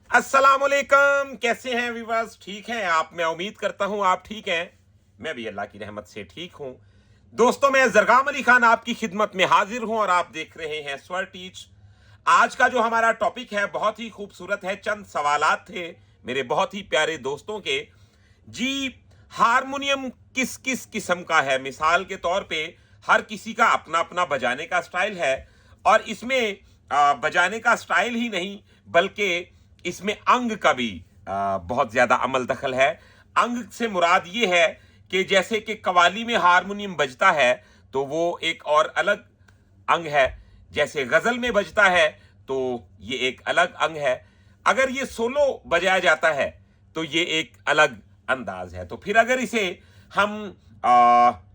अस्सलामुअलैकुम, कैसे हैं व्यूअर्स? ठीक हैं आप? मैं उम्मीद करता हूं आप ठीक हैं। मैं भी अल्लाह की रहमत से ठीक हूं। दोस्तों, मैं जरगाम अली खान आपकी खिदमत में हाजिर हूं और आप देख रहे हैं स्वर टीच। आज का जो हमारा टॉपिक है बहुत ही खूबसूरत है। चंद सवालात थे मेरे बहुत ही प्यारे दोस्तों के। जी, हारमोनियम किस किस किस्म का है? मिसाल के तौर पे हर किसी का अपना अपना बजाने का स्टाइल है और इसमें बजाने का स्टाइल ही नहीं बल्कि इसमें अंग का भी बहुत ज्यादा अमल दखल है। अंग से मुराद ये है कि जैसे कि कवाली में हारमोनियम बजता है तो वो एक और अलग अंग है, जैसे गजल में बजता है तो ये एक अलग अंग है, अगर ये सोलो बजाया जाता है तो ये एक अलग अंदाज है। तो फिर अगर इसे हम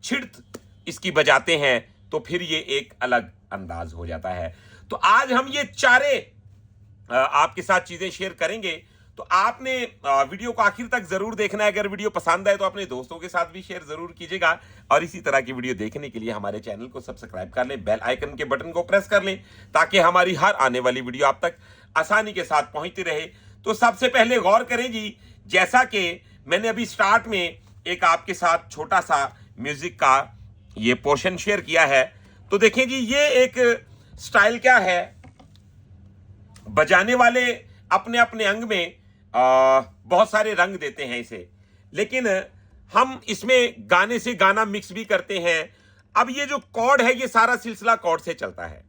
छिड़त इसकी बजाते हैं तो फिर ये एक अलग अंदाज हो जाता है। तो आज हम ये चारे आपके साथ चीजें शेयर करेंगे। तो आपने वीडियो को आखिर तक जरूर देखना है। अगर वीडियो पसंद आए तो अपने दोस्तों के साथ भी शेयर जरूर कीजिएगा और इसी तरह की वीडियो देखने के लिए हमारे चैनल को सब्सक्राइब कर लें, बेल आइकन के बटन को प्रेस कर लें ताकि हमारी हर आने वाली वीडियो आप तक आसानी के साथ पहुंचती रहे। तो सबसे पहले गौर करें जी, जैसा कि मैंने अभी स्टार्ट में एक आपके साथ छोटा सा म्यूजिक का ये पोर्शन शेयर किया है, तो देखें जी ये एक स्टाइल क्या है। बजाने वाले अपने अपने अंग में बहुत सारे रंग देते हैं इसे, लेकिन हम इसमें गाने से गाना मिक्स भी करते हैं। अब ये जो कॉर्ड है ये सारा सिलसिला कॉर्ड से चलता है।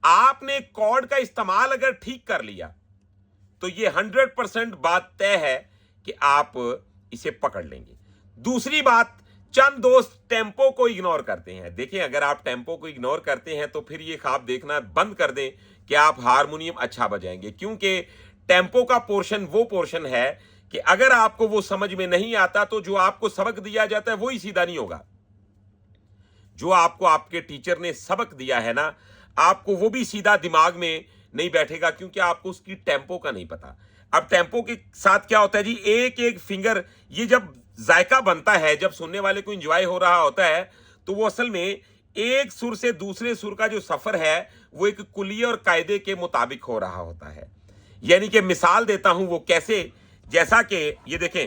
आपने कॉर्ड का इस्तेमाल अगर ठीक कर लिया तो ये 100% बात तय है कि आप इसे पकड़ लेंगे। दूसरी बात, चंद दोस्त टेम्पो को इग्नोर करते हैं। देखिए, अगर आप टेम्पो को इग्नोर करते हैं तो फिर ये ख्वाब देखना बंद कर दें कि आप हारमोनियम अच्छा बजाएंगे, क्योंकि टेम्पो का पोर्शन वो पोर्शन है कि अगर आपको वो समझ में नहीं आता तो जो आपको सबक दिया जाता है वो ही सीधा नहीं होगा। जो आपको आपके टीचर ने सबक दिया है ना, आपको वो भी सीधा दिमाग में नहीं बैठेगा, क्योंकि आपको उसकी टेम्पो का नहीं पता। अब टेम्पो के साथ क्या होता है जी, एक एक फिंगर, ये जब जायका बनता है, जब सुनने वाले को एंजॉय हो रहा होता है तो वो असल में एक सुर से दूसरे सुर का जो सफर है वो एक कुलिये और कायदे के मुताबिक हो रहा होता है। यानी कि मिसाल देता हूं वो कैसे, जैसा कि ये देखें,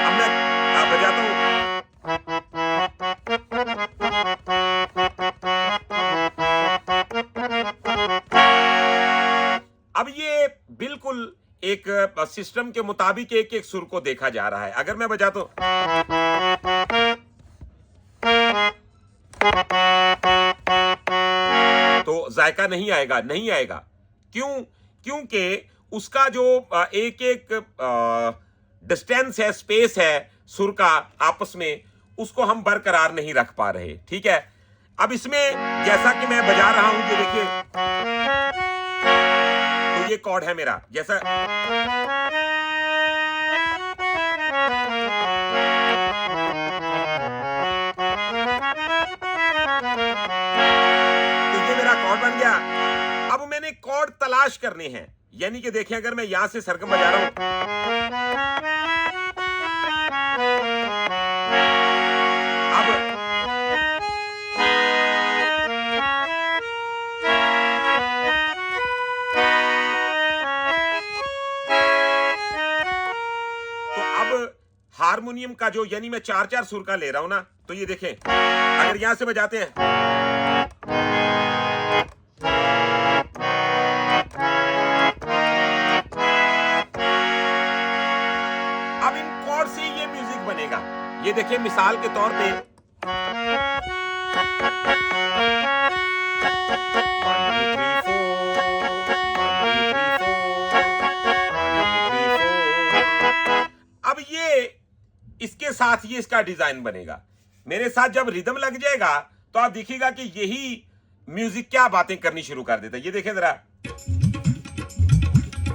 अब मैं बजाता हूं। अब ये बिल्कुल एक सिस्टम के मुताबिक एक एक सुर को देखा जा रहा है। अगर मैं बजाता हूं तो जायका नहीं आएगा, नहीं आएगा। क्यों? क्योंकि उसका जो एक एक डिस्टेंस है, स्पेस है सुर का आपस में, उसको हम बरकरार नहीं रख पा रहे। ठीक है, अब इसमें जैसा कि मैं बजा रहा हूं, ये देखिए, तो ये कॉर्ड है मेरा, जैसा तो ये मेरा कॉर्ड बन गया। अब मैंने कॉर्ड तलाश करने हैं, यानी कि देखिए, अगर मैं यहां से सरगम बजा रहा हूं, तो अब हारमोनियम का जो, यानी मैं चार चार सुर का ले रहा हूं ना, तो ये देखें, अगर यहां से बजाते हैं, अब इन कॉर्ड से ये म्यूजिक बनेगा। ये देखिए, मिसाल के तौर पे इसके साथ ये इसका डिजाइन बनेगा। मेरे साथ जब रिदम लग जाएगा तो आप देखिएगा कि यही म्यूजिक क्या बातें करनी शुरू कर देता है। ये देखें जरा,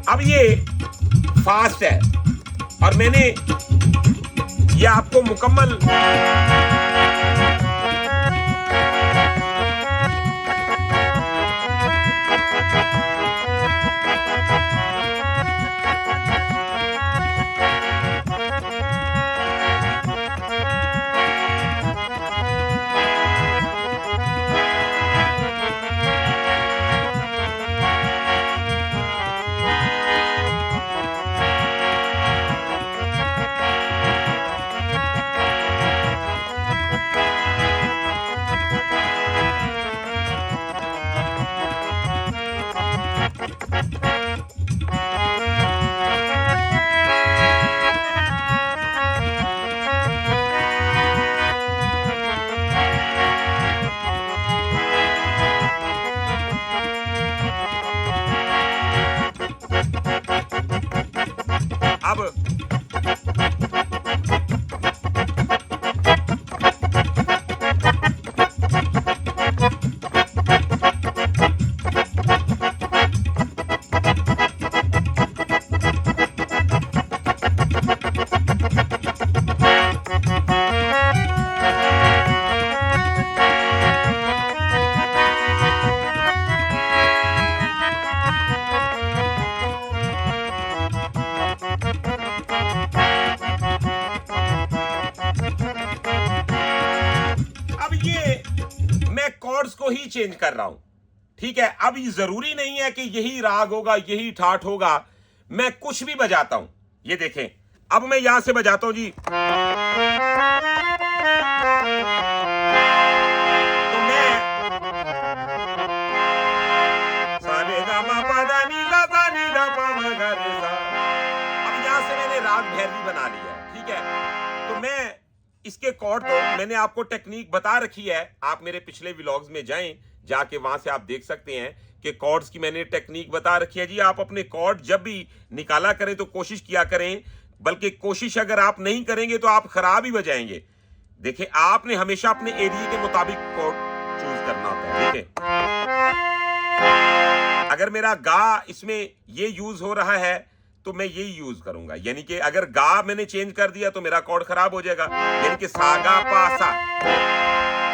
अब ये फास्ट है और मैंने ये आपको मुकम्मल अब ये मैं कॉर्ड्स को ही चेंज कर रहा हूं, ठीक है। अब ये जरूरी नहीं है कि यही राग होगा, यही ठाठ होगा, मैं कुछ भी बजाता हूं। ये देखें, अब मैं यहां से बजाता हूं जी, तो मैं सारे गा मा पा दा नी ला दा नी दा पा मा गा रे सा। अब यहां से मैंने राग भैरवी बना लिया, ठीक है। तो मैं इसके कॉर्ड तो मैंने आपको टेक्निक बता रखी है, आप मेरे पिछले व्लॉग्स में जाएं, जाके वहां से आप देख सकते हैं कि कॉर्ड्स की मैंने टेक्निक बता रखी है जी। आप अपने कॉर्ड जब भी निकाला करें तो कोशिश किया करें, बल्कि कोशिश अगर आप नहीं करेंगे तो आप खराब ही बजाएंगे। देखिए, आपने हमेशा अपने एरिया के मुताबिक कॉर्ड चूज करना होता है, ठीक है। अगर मेरा गा इसमें ये यूज हो रहा है तो मैं यही यूज करूंगा, यानी कि अगर गा मैंने चेंज कर दिया तो मेरा कॉर्ड खराब हो जाएगा, यानी कि सा गा पा सा,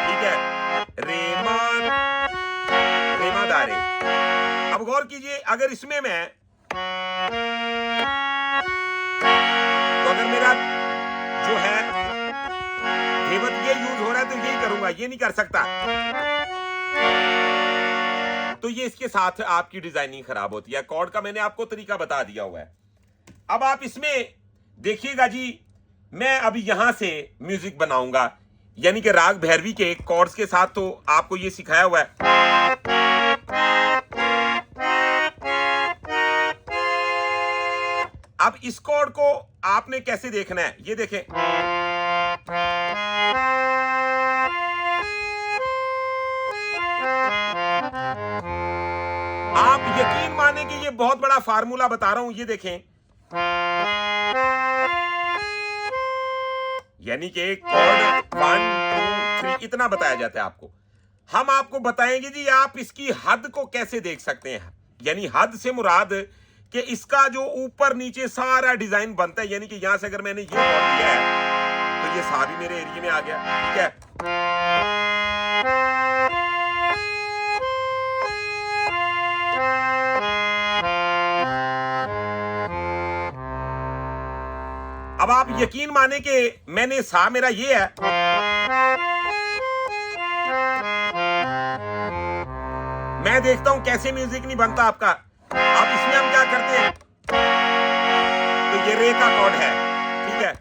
ठीक है। रे मा दा रे। अब गौर कीजिए, अगर इसमें मैं तो अगर मेरा जो है धेवत ये यूज हो रहा है तो यही करूंगा, ये नहीं कर सकता, तो ये इसके साथ आपकी डिजाइनिंग खराब होती है। कॉर्ड का मैंने आपको तरीका बता दिया हुआ है। अब आप इसमें देखिएगा जी, मैं अभी यहां से म्यूजिक बनाऊंगा, यानी कि राग भैरवी के कॉर्ड्स के साथ तो आपको ये सिखाया हुआ है। अब इस कॉर्ड को आपने कैसे देखना है, ये देखें, आप यकीन माने कि ये बहुत बड़ा फार्मूला बता रहा हूं, ये देखें, यानी कि कॉर्ड 1 2 3 इतना बताया जाता है आपको। हम आपको बताएंगे जी आप इसकी हद को कैसे देख सकते हैं, यानी हद से मुराद कि इसका जो ऊपर नीचे सारा डिजाइन बनता है, यानी कि यहां से अगर मैंने ये कॉर्ड लिया है तो ये सा भी मेरे एरिया में आ गया, ठीक है। अब आप यकीन माने कि मैंने सा मेरा ये है, मैं देखता हूं कैसे म्यूजिक नहीं बनता आपका। अब इसमें हम क्या करते हैं, तो ये रे का कॉर्ड है, ठीक है।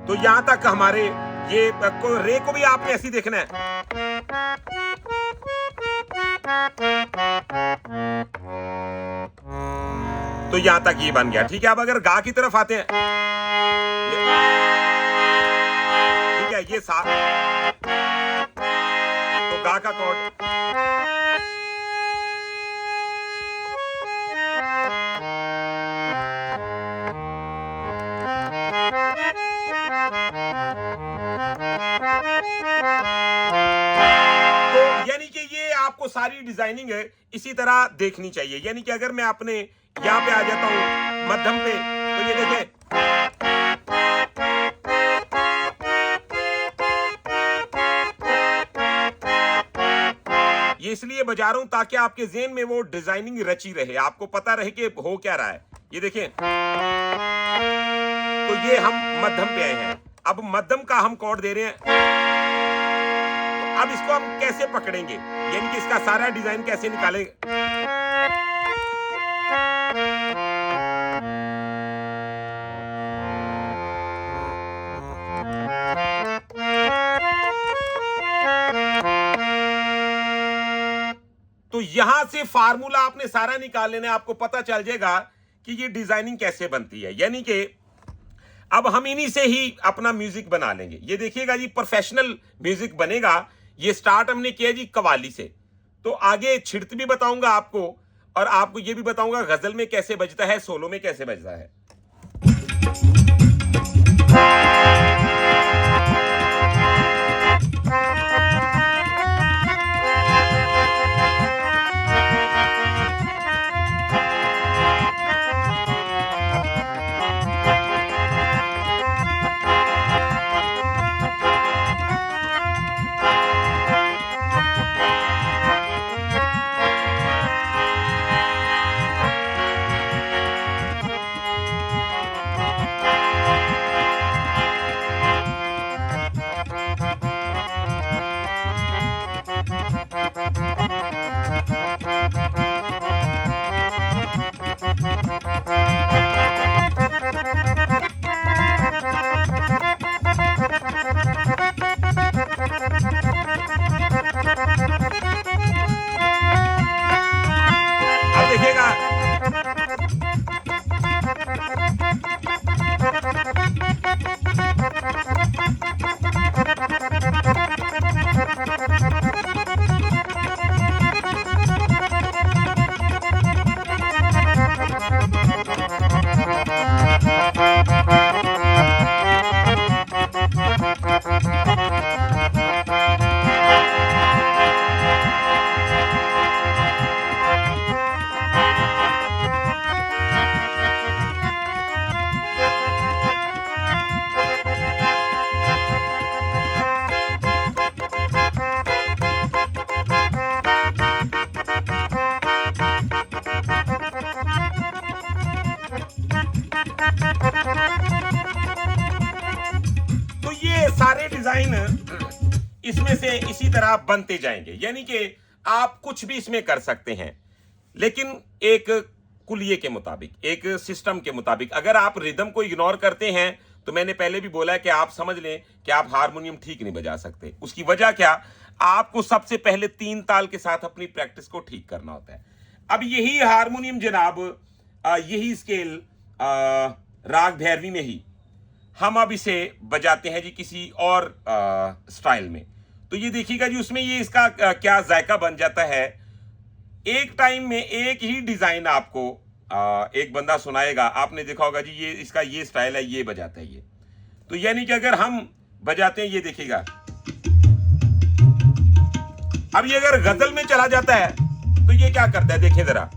तो यहां तक हमारे ये रे को भी आपने ऐसे देखना है। तो यहां तक ये बन गया, ठीक है। अब अगर गा की तरफ आते हैं, ठीक है, ये सा, तो गा का कॉर्ड, सारी डिजाइनिंग है इसी तरह देखनी चाहिए। यानी कि अगर मैं अपने यहां पे आ जाता हूं मध्यम पे, तो ये देखें, ये इसलिए बजा रहा हूं ताकि आपके ज़हन में वो डिजाइनिंग रची रहे, आपको पता रहे कि हो क्या रहा है। ये देखें, तो ये हम मध्यम पे आए हैं। अब मध्यम का हम कॉर्ड दे रहे हैं। अब इसको हम कैसे पकड़ेंगे, यानी कि इसका सारा डिजाइन कैसे निकालेंगे? तो यहां से फार्मूला आपने सारा निकाल लेना, आपको पता चल जाएगा कि ये डिजाइनिंग कैसे बनती है। यानी कि अब हम इन्हीं से ही अपना म्यूजिक बना लेंगे। ये देखिएगा जी, प्रोफेशनल म्यूजिक बनेगा। ये स्टार्ट हमने किया जी कवाली से, तो आगे छिड़त भी बताऊंगा आपको, और आपको ये भी बताऊंगा गजल में कैसे बजता है, सोलो में कैसे बजता है। अब देखिएगा, तो ये सारे डिजाइन इसमें से इसी तरह बनते जाएंगे। यानी कि आप कुछ भी इसमें कर सकते हैं, लेकिन एक कुलिये के मुताबिक, एक सिस्टम के मुताबिक। अगर आप रिदम को इग्नोर करते हैं, तो मैंने पहले भी बोला है कि आप समझ लें कि आप हारमोनियम ठीक नहीं बजा सकते। उसकी वजह क्या? आपको सबसे पहले 3 ताल के साथ अपनी प्रैक्टिस को ठीक करना होता है। अब यही हारमोनियम जनाब, यही स्केल राग भैरवी में ही हम अब इसे बजाते हैं जी किसी और स्टाइल में। तो ये देखिएगा जी, उसमें ये इसका क्या जायका बन जाता है। एक टाइम में एक ही डिजाइन आपको एक बंदा सुनाएगा, आपने देखा होगा जी, ये इसका ये स्टाइल है, ये बजाता है ये। तो यानी कि अगर हम बजाते हैं, ये देखिएगा, अब ये अगर गजल में चला जाता है तो ये क्या करता है, देखिए जरा।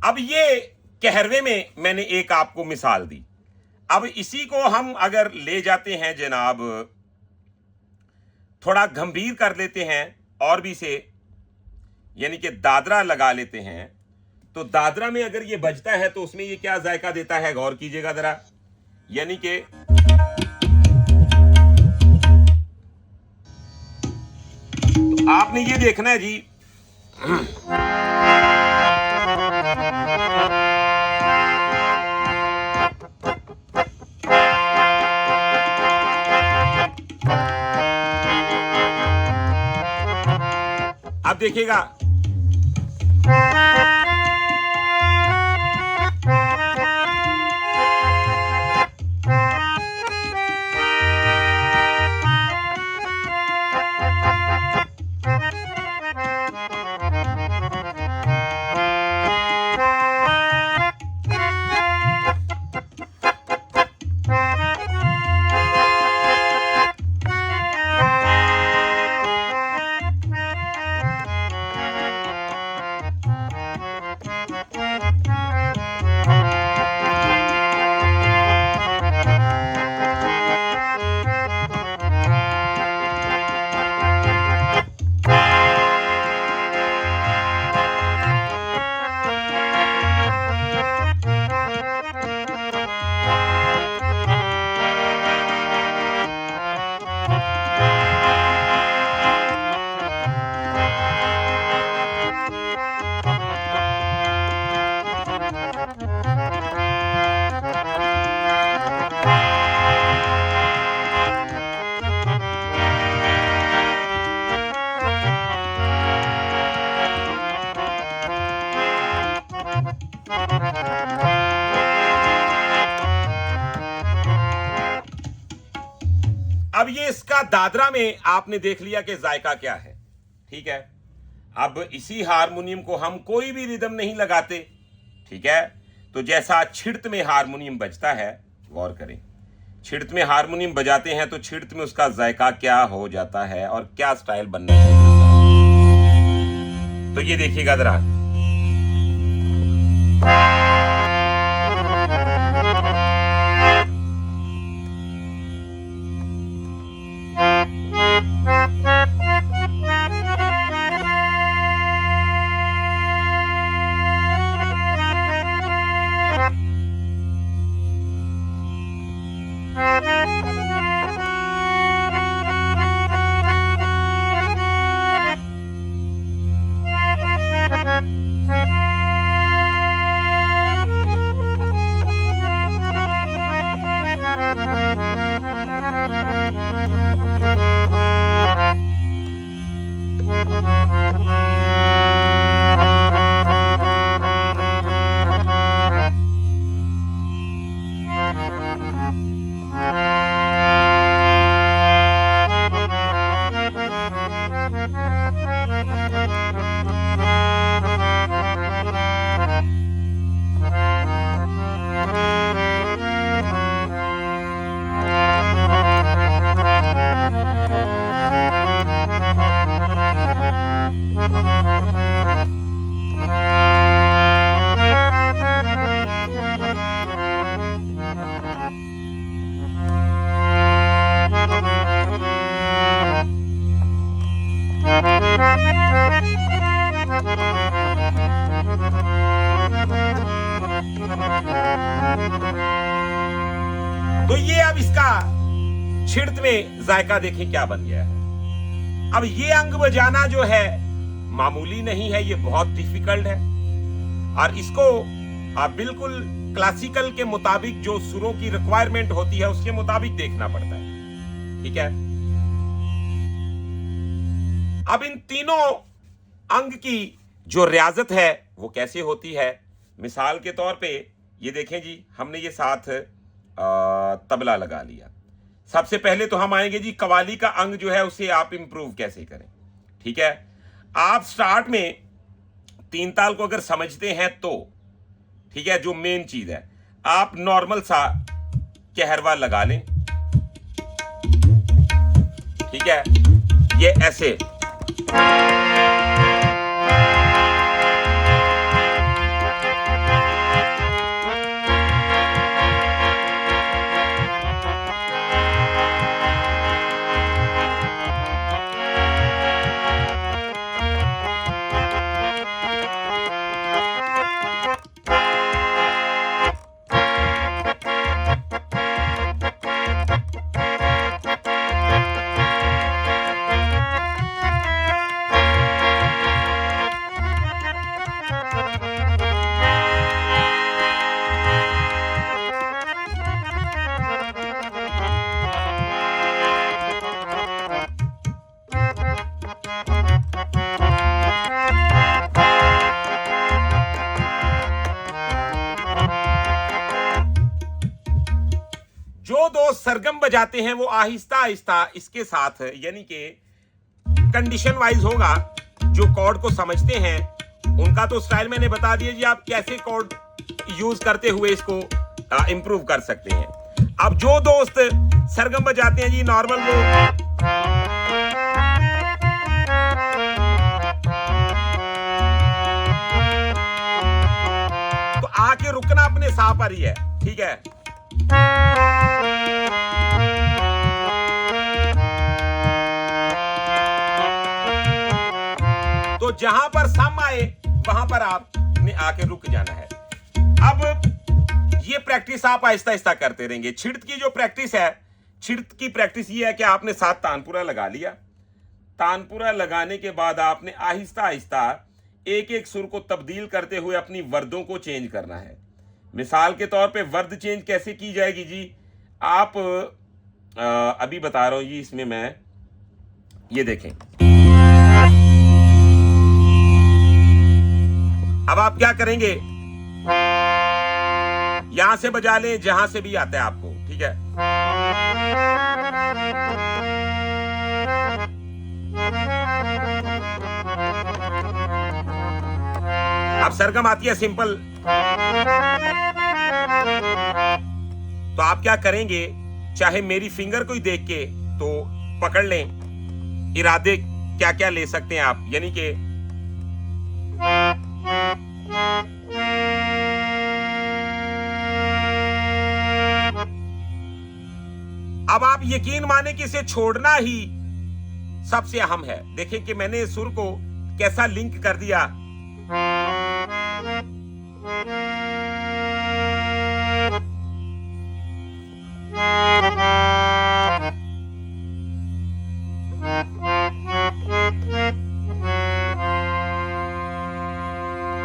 अब ये कहरवे में मैंने एक आपको मिसाल दी। अब इसी को हम अगर ले जाते हैं जनाब, थोड़ा गंभीर कर लेते हैं और भी से, यानी कि दादरा लगा लेते हैं, तो दादरा में अगर ये बजता है तो उसमें ये क्या जायका देता है, गौर कीजिएगा जरा। यानी कि तो आपने ये देखना है जी, देखिएगा। अब ये इसका दादरा में आपने देख लिया कि जायका क्या है, ठीक है। अब इसी हारमोनियम को हम कोई भी रिदम नहीं लगाते, ठीक है। तो जैसा छिड़त में हारमोनियम बजता है, गौर करें, छिड़त में हारमोनियम बजाते हैं तो छिड़त में उसका जायका क्या हो जाता है और क्या स्टाइल बनना चाहिए। तो ये देखिएगा जरा, तो ये अब इसका छिड़त में जायका देखें क्या बन गया है। अब ये अंग बजाना जो है मामूली नहीं है, ये बहुत डिफिकल्ट है और इसको आप बिल्कुल क्लासिकल के मुताबिक जो सुरों की रिक्वायरमेंट होती है उसके मुताबिक देखना पड़ता है, ठीक है। अब इन तीनों अंग की जो रियाजत है वो कैसे होती है, मिसाल के तौर पे ये देखें जी, हमने ये साथ तबला लगा लिया। सबसे पहले तो हम आएंगे जी कवाली का अंग जो है उसे आप इंप्रूव कैसे करें, ठीक है। आप स्टार्ट में तीन ताल को अगर समझते हैं तो ठीक है, जो मेन चीज है आप नॉर्मल सा कहरवा लगा लें, ठीक है। ये ऐसे सरगम बजाते हैं वो आहिस्ता आहिस्ता इसके साथ, यानी कि कंडीशन वाइज होगा। जो कॉर्ड को समझते हैं उनका तो स्टाइल मैंने बता दिया जी, आप कैसे कॉर्ड यूज करते हुए इसको इंप्रूव कर सकते हैं। अब जो दोस्त सरगम बजाते हैं जी नॉर्मल, वो तो आके रुकना अपने सा पर ही है, ठीक है। तो जहां पर सम आए वहां पर आपने आके रुक जाना है। अब ये प्रैक्टिस आप आहिस्ता आहिस्ता करते रहेंगे। छिड़त की जो प्रैक्टिस है, छिड़त की प्रैक्टिस ये है कि आपने 7 तानपुरा लगा लिया। तानपुरा लगाने के बाद आपने आहिस्ता आहिस्ता एक एक सुर को तब्दील करते हुए अपनी वर्दों को चेंज करना है। मिसाल के तौर पे वर्द चेंज कैसे की जाएगी जी, आप अभी बता रहा हूं जी। इसमें मैं ये देखें, अब आप क्या करेंगे, यहां से बजा लें जहां से भी आता है आपको, ठीक है। अब सरगम आती है सिंपल, तो आप क्या करेंगे, चाहे मेरी फिंगर को ही देख के तो पकड़ लें। इरादे क्या क्या ले सकते हैं आप, यानी कि अब आप यकीन माने कि इसे छोड़ना ही सबसे अहम है। देखें कि मैंने सुर को कैसा लिंक कर दिया।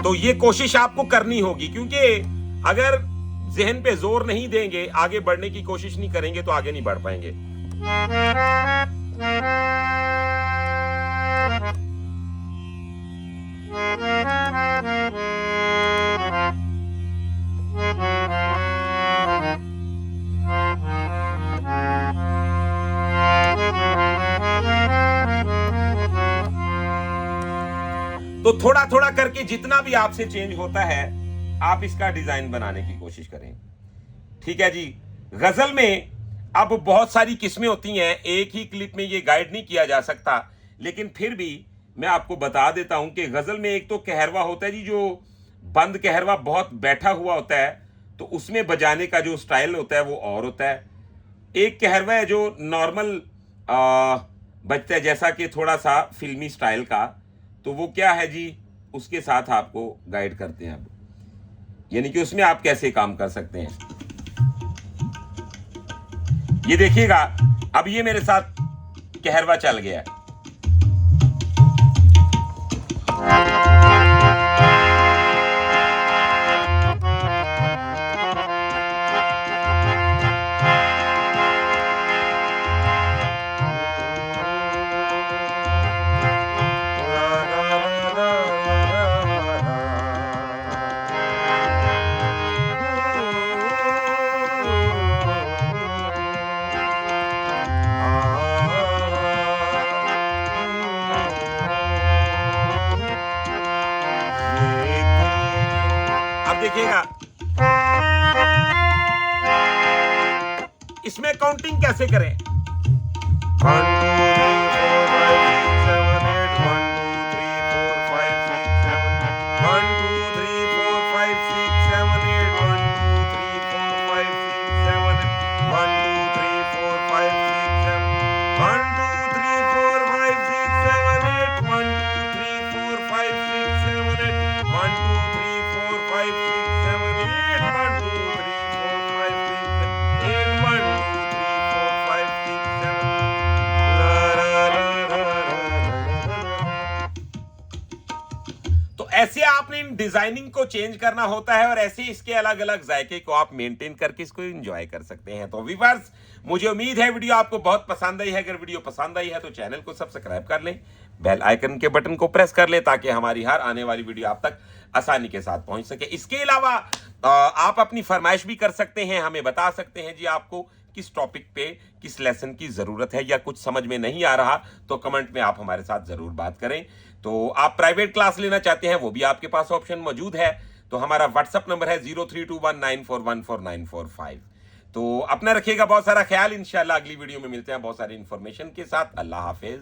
तो ये कोशिश आपको करनी होगी, क्योंकि अगर जहन पे जोर नहीं देंगे, आगे बढ़ने की कोशिश नहीं करेंगे तो आगे नहीं बढ़ पाएंगे। तो थोड़ा थोड़ा करके जितना भी आपसे चेंज होता है, आप इसका डिजाइन बनाने की कोशिश करें, ठीक है जी। गजल में अब बहुत सारी किस्में होती हैं, एक ही क्लिप में ये गाइड नहीं किया जा सकता, लेकिन फिर भी मैं आपको बता देता हूं कि गजल में एक तो कहरवा होता है जी, जो बंद कहरवा बहुत बैठा हुआ होता है, तो उसमें बजाने का जो स्टाइल होता है वो और होता है। एक कहरवा है जो नॉर्मल बजता है, जैसा कि थोड़ा सा फिल्मी स्टाइल का, तो वो क्या है जी, उसके साथ आपको गाइड करते हैं अब, यानी कि उसमें आप कैसे काम कर सकते हैं। ये देखिएगा, अब ये मेरे साथ कहरवा चल गया है। देखिएगा इसमें काउंटिंग कैसे करें। 1 2 3 4 5 6 7 8 1 2 3 4 5 6 7 8 ऐसे आपने इन डिजाइनिंग को चेंज करना होता है, और ऐसे इसके अलग अलग जायके को आप मेंटेन करके इसको एंजॉय कर सकते हैं। तो व्यूअर्स, मुझे उम्मीद है वीडियो आपको बहुत पसंद आई है। अगर वीडियो पसंद आई है तो चैनल को सब्सक्राइब कर लें, बेल आइकन के बटन को प्रेस कर लें, ताकि हमारी हर आने वाली वीडियो आप तक आसानी के साथ पहुंच सके। इसके अलावा आप अपनी फरमाइश भी कर सकते हैं, हमें बता सकते हैं जी आपको किस टॉपिक पे किस लेसन की जरूरत है या कुछ समझ में नहीं आ रहा तो कमेंट में आप हमारे साथ जरूर बात करें। तो आप प्राइवेट क्लास लेना चाहते हैं वो भी आपके पास ऑप्शन मौजूद है। तो हमारा व्हाट्सएप नंबर है 0321941445। तो अपना रखिएगा बहुत सारा ख्याल। इंशाल्लाह अगली वीडियो में मिलते हैं बहुत सारी इंफॉर्मेशन के साथ। अल्लाह हाफिज।